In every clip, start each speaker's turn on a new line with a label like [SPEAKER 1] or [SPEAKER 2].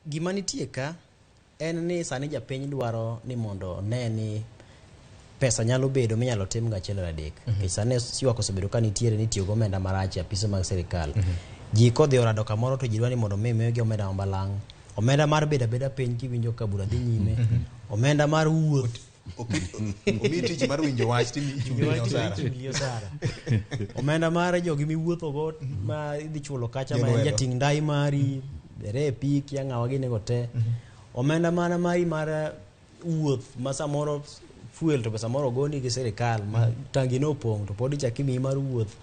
[SPEAKER 1] gima nitie ka en ni sani japiny dwaro ni mondo ne ni pesa nyalo bedo minyalo tim ga achiel adek. Nikech sani ywak osebedo ka nitiere ni tiyo gomenda marach e apise mag sirikal. Ji kodhi orado kamoro to ji dwani mondo miyogi omenda mabalang'. Omenda mar bedo abeda piny kiwinjo ka bura dhi nyime. Omenda mar wuoth.
[SPEAKER 2] Omi tich mar winjo wach timiyo
[SPEAKER 1] osara. Omenda mar jogi miwuothogo ma idhi chulo kacha ma jating' ndai mari, bere pi kia ng'awa ginego te. Omenda mana mari mar wuoth ma samoro fuel to samoro goni gi sirikal ma tangi no opong' to pod ichak imiyi mar wuoth.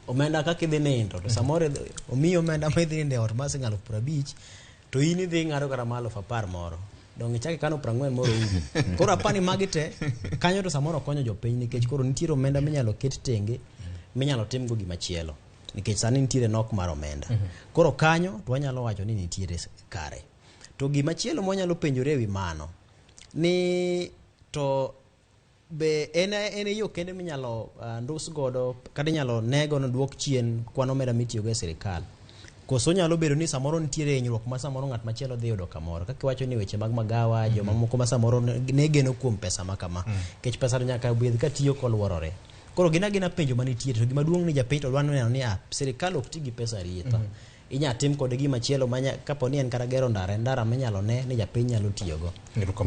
[SPEAKER 1] Omenda kaka idhi nindo to samoro omiyi omenda ma idhi nindo e ot ma sing'alo 50 to in idhi ng'ado kata malo 10 moro. Dong ichaki kano 40 moro umi. Koro apani magi te kanyo to samoro konyo jopiny nikech koro nitiere omenda minyalo ket tenge minyalo timgo gimachielo. Nikech sani nitiere nok mar omenda. Koro kanyo to wanyalo wacho ni nitiere kare. To gimachielo mwanyalo penjore ewi mano ni to be en yo kende minyalo ndus godo kata inyalo nego no duok chien kwan omenda mitiyogo e sirikal. Koso nyalo bedo ni samoro nitiere hinyruok ma samoro ng'at machielo dhi yudo kamoro. Kaka iwacho ni weche mag magawa, joma moko ma samoro ne geno kuom pesa ma kama. Kech pesa nyaka bed ka tiyo koluorore. Koro gina penjo manitiere to gima duong' ni japiny to dwaro neno ni sirikal ok ti gi pesa rietho. Inya tim kod gimachielo kapo ni en kata gero ndara minyalo ne ni japiny nyalo tiyogo.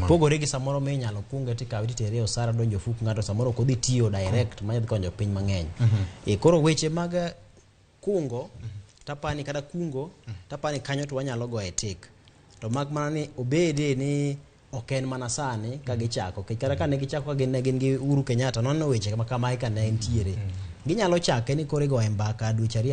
[SPEAKER 1] Pogore gi samoro minyalo kunge tikawe titere osara donjo fuk ng'ato samoro ok odhi tiyo direct ma nyalo konyo piny mang'eny. Koro weche mag kungo tapani kada kungo tapani kanyo to wanyalo goye tik. To mag mana ni obede ni ok en mana sani ka gichako. Kata ka ne gichako ka gin gi Uhuru Kenyatta nono weche kama kamae ka ne ntiere. Ginyalo chake ni koro igoye mbaka dweche